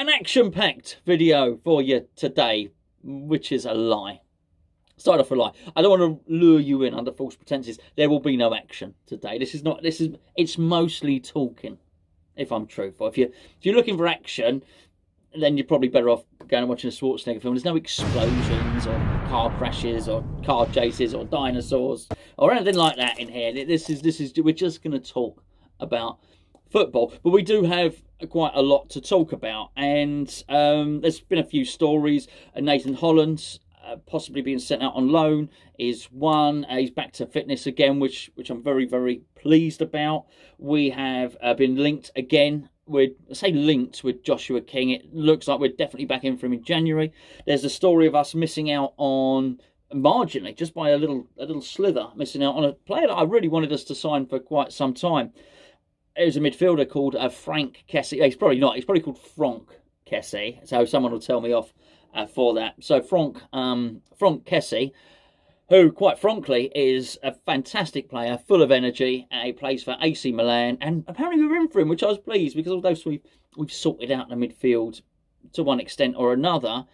an action-packed video for you today, which is a lie. Start off a lie. I don't want to lure you in under false pretenses. There will be no action today. It's mostly talking, if I'm truthful. If you're looking for action, then you're probably better off going and watching a Schwarzenegger film. There's no explosions or car crashes or car chases or dinosaurs or anything like that in here. We're just going to talk about football, but we do have quite a lot to talk about, and there's been a few stories. Nathan Holland possibly being sent out on loan is one. He's back to fitness again, which I'm very, very pleased about. We have been linked again with Joshua King. It looks like we're definitely back in for him in January. There's a story of us missing out on marginally, just by a little slither, missing out on a player that I really wanted us to sign for quite some time. It was a midfielder called Franck Kessie. He's probably not. He's probably called Franck Kessie. So someone will tell me off for that. So Franck Kessie, who quite frankly is a fantastic player, full of energy. He plays for AC Milan, and apparently we were in for him, which I was pleased, because although we've sorted out the midfield to one extent or another,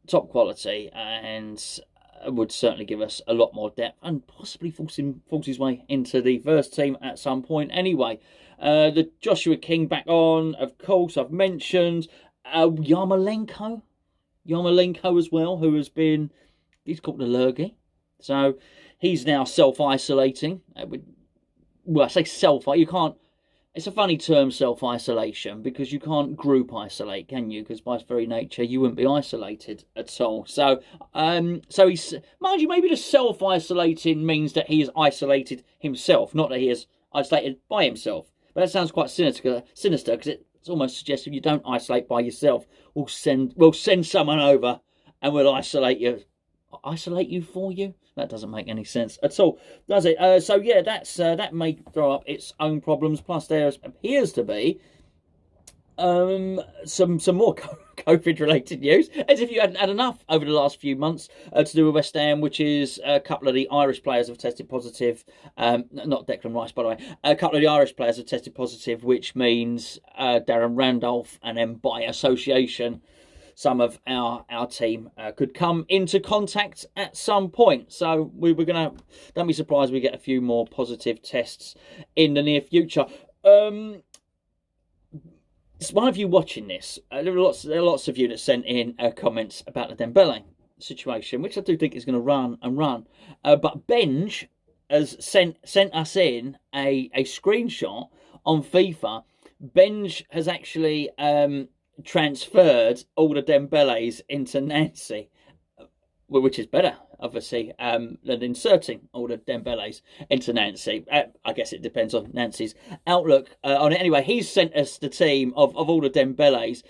top quality, and would certainly give us a lot more depth and possibly force his way into the first team at some point anyway. The Joshua King back on, of course, I've mentioned. Yarmolenko as well, who has been, he's caught an allergy. So he's now self-isolating. Well, I say you can't, it's a funny term, self-isolation, because you can't group isolate, can you? Because by its very nature, you wouldn't be isolated at all. So he's, mind you, maybe the self-isolating means that he has isolated himself, not that he is isolated by himself. But that sounds quite sinister, because it's almost suggests if you don't isolate by yourself, we'll send someone over and we'll isolate you for you. That doesn't make any sense at all, does it? So yeah, that may throw up its own problems. Plus, there appears to be some more COVID-related news, as if you hadn't had enough over the last few months to do with West Ham, which is a couple of the Irish players have tested positive. Not Declan Rice, by the way. A couple of the Irish players have tested positive, which means Darren Randolph, and then by association, some of our team could come into contact at some point. So we were going to, don't be surprised we get a few more positive tests in the near future. One of you watching this, there are lots of you that sent in comments about the Dembele situation, which I do think is going to run. But Benj has sent us in a screenshot on FIFA. Benj has actually transferred all the Dembeles into Nancy, which is better, obviously, than inserting all the Dembeles into Nancy. I guess it depends on Nancy's outlook on it. Anyway, he's sent us the team of all the Dembeles.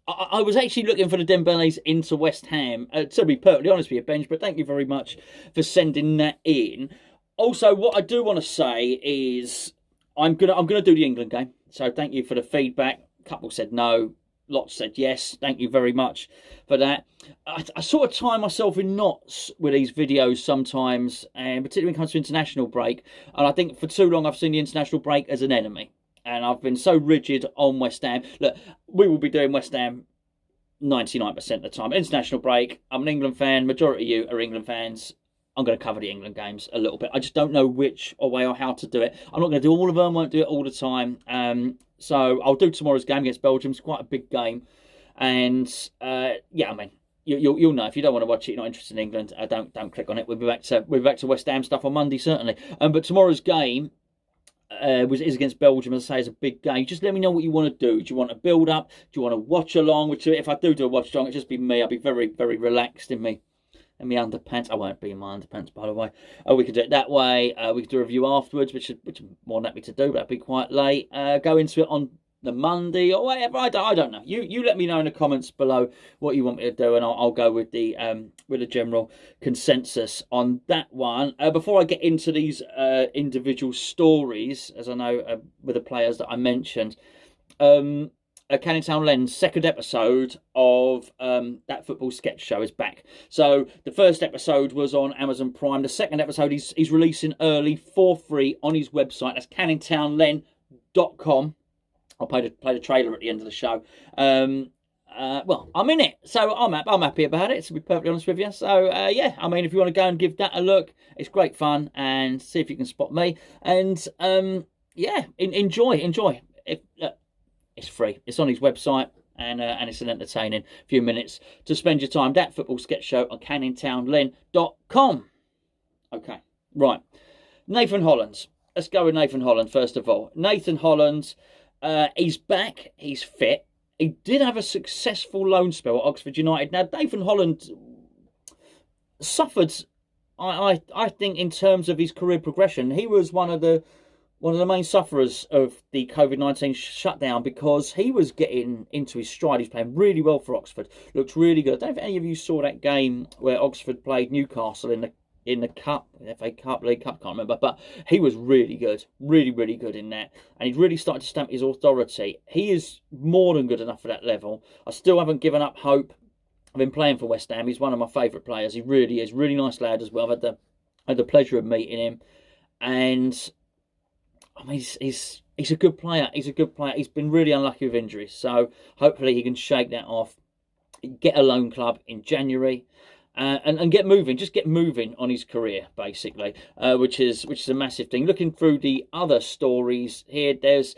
I was actually looking for the Dembeles into West Ham, to be perfectly honest with you, Benj, but thank you very much for sending that in. Also, what I do want to say is I'm gonna do the England game. So thank you for the feedback. A couple said no. Lots said yes. Thank you very much for that. I sort of tie myself in knots with these videos sometimes, and particularly when it comes to international break. And I think for too long I've seen the international break as an enemy. And I've been so rigid on West Ham. Look, we will be doing West Ham 99% of the time. International break. I'm an England fan. Majority of you are England fans. I'm going to cover the England games a little bit. I just don't know which way or how to do it. I'm not going to do all of them. Won't do it all the time. So I'll do tomorrow's game against Belgium. It's quite a big game, and yeah, I mean, you'll know if you don't want to watch it. You're not interested in England. Don't click on it. We'll be back to West Ham stuff on Monday certainly. But tomorrow's game is against Belgium. As I say, it's a big game. Just let me know what you want to do. Do you want to build up? Do you want to watch along? Which, if I do a watch along, it'll just be me. I'll be very, very relaxed in me. In my underpants. I won't be in my underpants, by the way. We could do it that way. We could do a review afterwards, which I'm more than happy to do, but that'd be quite late. Go into it on the Monday or whatever. I don't know. You let me know in the comments below what you want me to do, and I'll go with the general consensus on that one. Before I get into these individual stories, as I know with the players that I mentioned, Canning Town Len's second episode of That Football Sketch Show is back. So the first episode was on Amazon Prime. The second episode he's releasing early for free on his website. That's canningtownlen.com. I'll play the trailer at the end of the show. Well, I'm in it, so I'm happy about it, to be perfectly honest with you. So yeah, I mean, if you want to go and give that a look, it's great fun, and see if you can spot me. And yeah, enjoy. It's free. It's on his website, and it's an entertaining few minutes to spend your time. That football sketch show on canningtownlyn.com. Okay, right. Nathan Holland. Let's go with Nathan Holland first of all. Nathan Holland, he's back. He's fit. He did have a successful loan spell at Oxford United. Now, Nathan Holland suffered, I think, in terms of his career progression. He was one of the main sufferers of the COVID-19 shutdown, because he was getting into his stride. He's playing really well for Oxford. Looked really good. I don't know if any of you saw that game where Oxford played Newcastle in the Cup, FA Cup, League Cup, can't remember, but he was really good, really good in that, and he's really started to stamp his authority. He is more than good enough for that level. I still haven't given up hope. I've been playing for West Ham. He's one of my favourite players. He really is, really nice lad as well. I've had the pleasure of meeting him, and I mean, he's a good player. He's a good player. He's been really unlucky with injuries, so hopefully he can shake that off, get a loan club in January. And get moving, just get moving on his career, basically, which is a massive thing. Looking through the other stories here, there's,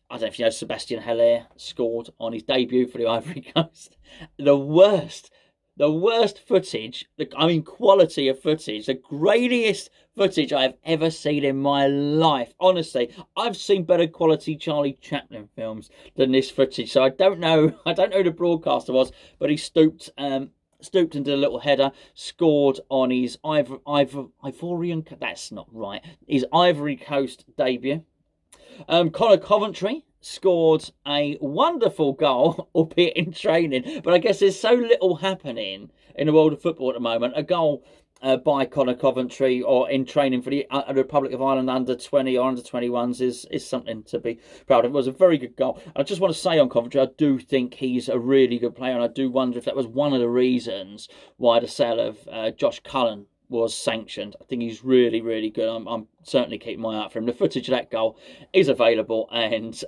I don't know if you know, Sebastian Haller scored on his debut for the Ivory Coast. The worst footage, I mean quality of footage, the grainiest footage I've ever seen in my life. Honestly, I've seen better quality Charlie Chaplin films than this footage. So I don't know who the broadcaster was, but he stooped into a little header, scored on his Ivorian, that's not right, his Ivory Coast debut. Connor Coventry scored a wonderful goal, albeit in training, but I guess there's so little happening in the world of football at the moment. A goal by Connor Coventry, or in training for the Republic of Ireland under 20 or under 21s, is something to be proud of. It was a very good goal. And I just want to say on Coventry, I do think he's a really good player, and I do wonder if that was one of the reasons why the sale of Josh Cullen was sanctioned. I think he's really, really good. I'm certainly keeping my eye out for him. The footage of that goal is available, and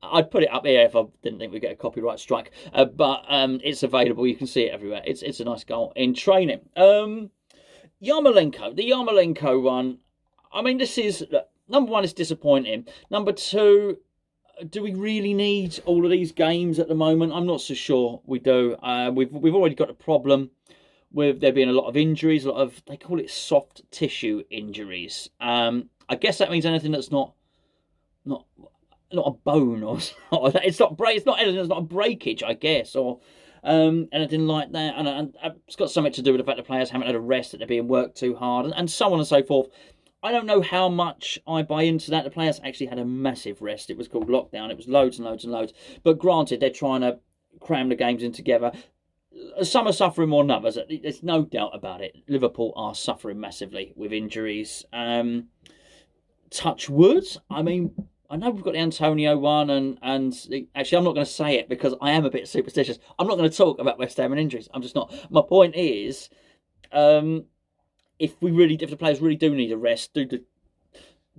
I'd put it up here if I didn't think we'd get a copyright strike. But it's available. You can see it everywhere. It's a nice goal in training. Yarmolenko. The Yarmolenko one. I mean, this is... Number one, it's disappointing. Number two, do we really need all of these games at the moment? I'm not so sure we do. We've already got a problem with there being a lot of injuries. A lot of... They call it soft tissue injuries. I guess that means anything that's not a bone, or it's not anything that's not a breakage, I guess, or anything like that. And it's got something to do with the fact that players haven't had a rest, that they're being worked too hard, and so on and so forth. I don't know how much I buy into that. The players actually had a massive rest. It was called lockdown. It was loads and loads and loads. But granted, they're trying to cram the games in together. Some are suffering more than others. There's no doubt about it. Liverpool are suffering massively with injuries. Touch wood. I mean, I know we've got the Antonio one, and actually I'm not going to say it because I am a bit superstitious. I'm not going to talk about West Ham and injuries. I'm just not. My point is, if the players really do need a rest, do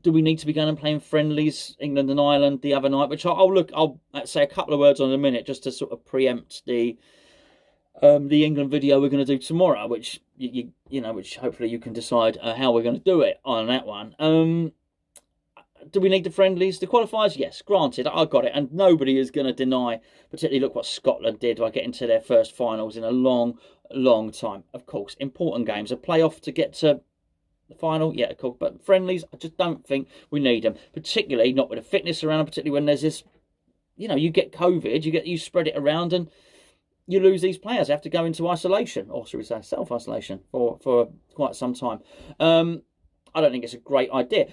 we need to be going and playing friendlies, England and Ireland, the other night? Which I'll say a couple of words on in a minute, just to sort of preempt the England video we're going to do tomorrow, which which hopefully you can decide how we're going to do it on that one. Do we need the friendlies? The qualifiers? Yes, granted, I got it. And nobody is going to deny, particularly look what Scotland did by getting to their first finals in a long, long time. Of course, important games. A playoff to get to the final? Yeah, cool. But friendlies, I just don't think we need them. Particularly not with the fitness around, particularly when there's this, you get COVID, you spread it around and you lose these players. They have to go into isolation, or should we say self-isolation, for quite some time. I don't think it's a great idea.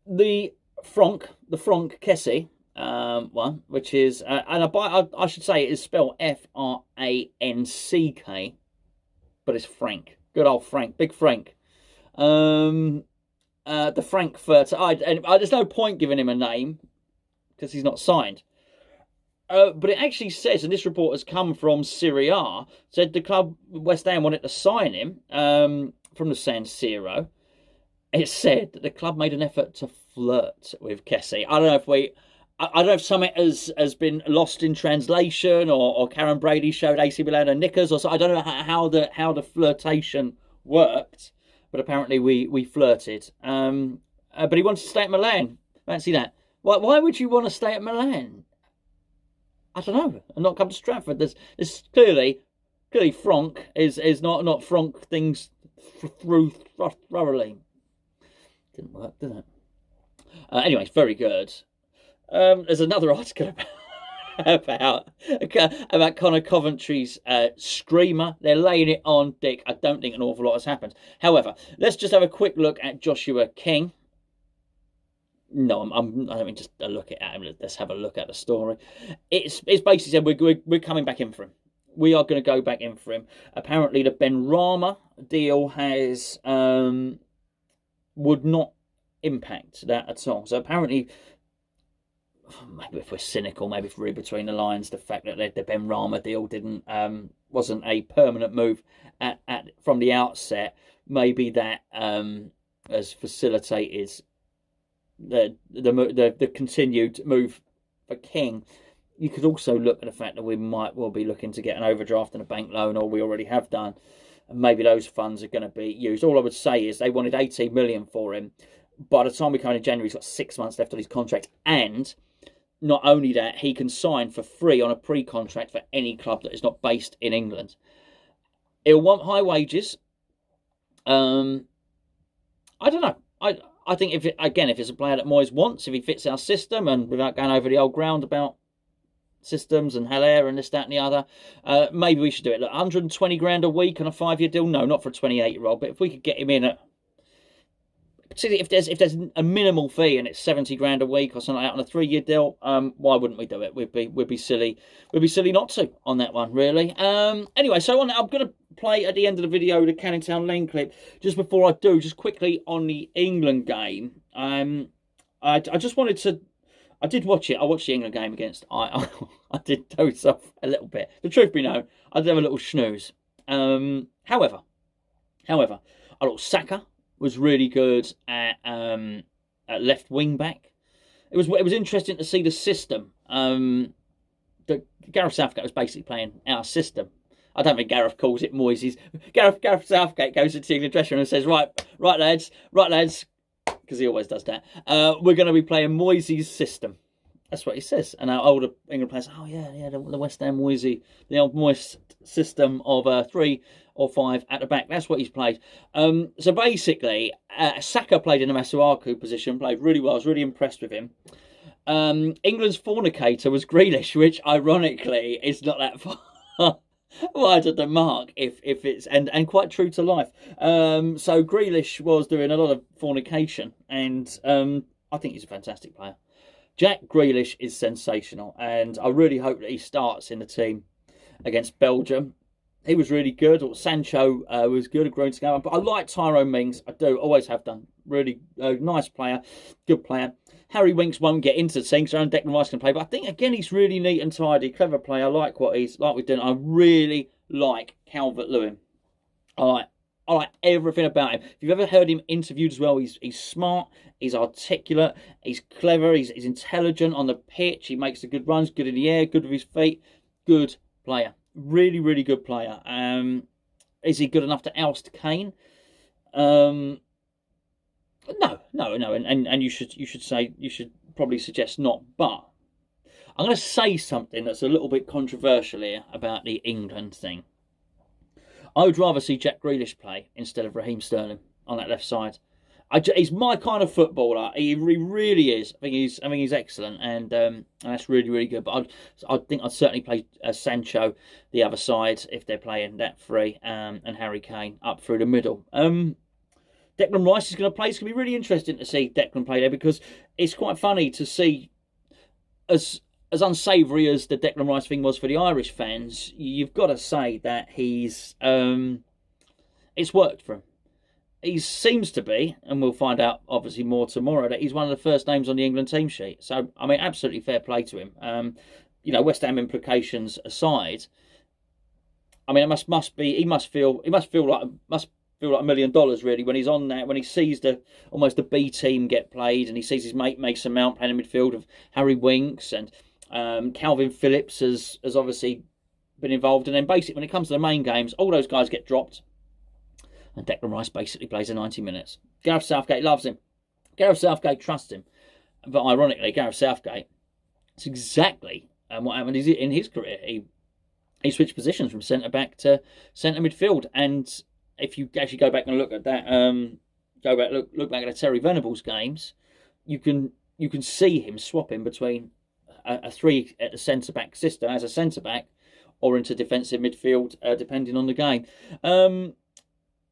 The Franck Kessie one, which is, and I should say it is spelled Franck, but it's Frank. Good old Frank, big Frank. The Frankfurt. There's no point giving him a name because he's not signed. But it actually says, and this report has come from Serie A, said the club West Ham wanted to sign him from the San Siro. It said that the club made an effort to flirt with Kessie. I don't know if I don't know if something has been lost in translation, or Karen Brady showed AC Milan and knickers, or so. I don't know how the flirtation worked, but apparently we flirted. But he wanted to stay at Milan. Fancy that. Why would you want to stay at Milan? I don't know, and not come to Stratford. There's clearly Franck is not Franck things through thoroughly. Didn't work, did it? Anyway, it's very good. There's another article about Connor Coventry's screamer. They're laying it on Dick. I don't think an awful lot has happened. However, let's just have a quick look at Joshua King. No, I don't mean just a look at him. Let's have a look at the story. It's basically said we're coming back in for him. We are going to go back in for him. Apparently, the Benrahma deal has would not impact that at all. So apparently, maybe if we're cynical, maybe if we read between the lines, the fact that the Benrahma deal wasn't a permanent move from the outset, maybe that has facilitated the continued move for King. You could also look at the fact that we might well be looking to get an overdraft and a bank loan, or we already have done, and maybe those funds are going to be used. All I would say is they wanted 18 million for him. By the time we come in January, he's got 6 months left on his contract, and not only that, he can sign for free on a pre-contract for any club that is not based in England. He'll want high wages. I don't know. I think if it's a player that Moyes wants, if he fits our system, and without going over the old ground about systems and Haller and this, that, and the other, maybe we should do it. Look, 120 grand a week on a 5-year deal. No, not for a 28-year-old. But if we could get him in at, particularly if there's a minimal fee and it's 70 grand a week or something like that on a 3-year deal, why wouldn't we do it? We'd be silly not to on that one, really. Anyway, so I'm going to play at the end of the video the Canning Town Lane clip. Just before I do, just quickly on the England game. I just wanted to. I did watch it. I watched the England game against. I did doze off a little bit. The truth be known, I did have a little snooze. However, I thought Saka was really good at left wing back. It was interesting to see the system. That Gareth Southgate was basically playing our system. I don't think Gareth calls it Moyes'. Gareth Southgate goes to the England dressing room and says, right lads, because he always does that. We're going to be playing Moyes' system. That's what he says. And our older England players, oh yeah, the West Ham Moyes, the old Moyes system of 3 or 5 at the back. That's what he's played. So basically, Saka played in the Masuaku position, played really well. I was really impressed with him. England's fornicator was Grealish, which ironically is not that far wide of the mark, if it's and quite true to life. So Grealish was doing a lot of fornication, and I think he's a fantastic player. Jack Grealish is sensational, and I really hope that he starts in the team against Belgium. He was really good. Sancho was good, agreeing to go. But I like Tyrone Mings. I do, always have done. Really nice player, good player. Harry Winks won't get into the team, so Declan Rice can play. But I think, again, he's really neat and tidy, clever player. I like what he's like. We're doing. I really like Calvert-Lewin. I like everything about him. If you've ever heard him interviewed as well, he's smart, he's articulate, he's clever, he's intelligent on the pitch. He makes the good runs, good in the air, good with his feet. Good player. Really, really good player. Is he good enough to oust Kane? No. And you should probably suggest not. But I'm going to say something that's a little bit controversial here about the England thing. I would rather see Jack Grealish play instead of Raheem Sterling on that left side. He's my kind of footballer. He really is. I think he's excellent, and that's really, really good. But I think I'd certainly play Sancho the other side if they're playing that three, and Harry Kane up through the middle. Declan Rice is going to play. It's going to be really interesting to see Declan play there, because it's quite funny to see, as unsavoury as the Declan Rice thing was for the Irish fans, you've got to say that he's it's worked for him. He seems to be, and we'll find out obviously more tomorrow, that he's one of the first names on the England team sheet. So, I mean, absolutely fair play to him. West Ham implications aside, I mean, it must feel like $1 million really when he's on that, when he sees almost the B team get played, and he sees his mate Mason Mount playing in midfield of Harry Winks, and Calvin Phillips has obviously been involved. And then basically when it comes to the main games, all those guys get dropped, and Declan Rice basically plays the 90 minutes. Gareth Southgate loves him. Gareth Southgate trusts him. But ironically, Gareth Southgate, it's exactly what happened in his career. He switched positions from centre back to centre midfield, and if you actually go back and look at that, look back at the Terry Venables games, you can see him swapping between a three at the centre back system as a centre back, or into defensive midfield, depending on the game.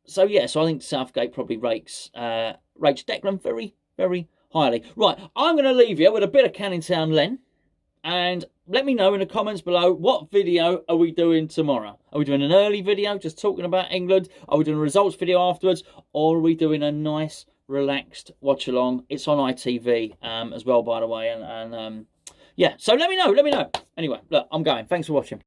So I think Southgate probably rates Declan very, very highly. Right, I'm going to leave you with a bit of Canning Town Len, and let me know in the comments below, what video are we doing tomorrow? Are we doing an early video just talking about England? Are we doing a results video afterwards? Or are we doing a nice, relaxed watch along? It's on ITV as well, by the way. And so let me know. Anyway, look, I'm going. Thanks for watching.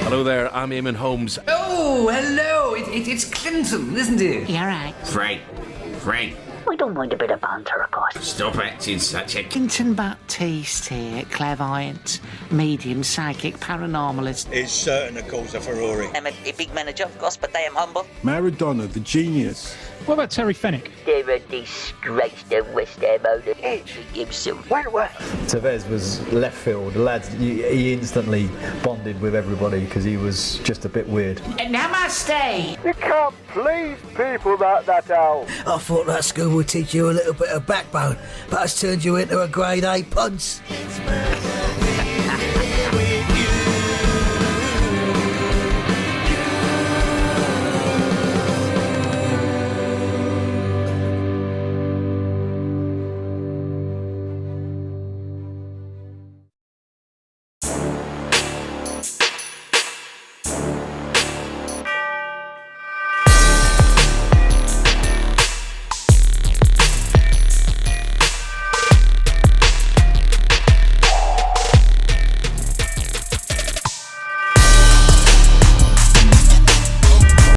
Hello there, I'm Eamon Holmes. Oh, hello. It's Clinton, isn't it? You're right. Frank. I don't mind a bit of banter, of course. Stop acting such a... Clinton Baptiste here, clairvoyant, medium, psychic, paranormalist. Is certain to cause a furore. I'm a big manager, of course, but I am humble. Maradona, the genius. What about Terry Fenwick? They're a disgrace, the West Ham owner. Himself. Tevez was left field. The lads, he instantly bonded with everybody because he was just a bit weird. Namaste! You can't please people that out. I thought that school would teach you a little bit of backbone, but it's turned you into a grade A punce.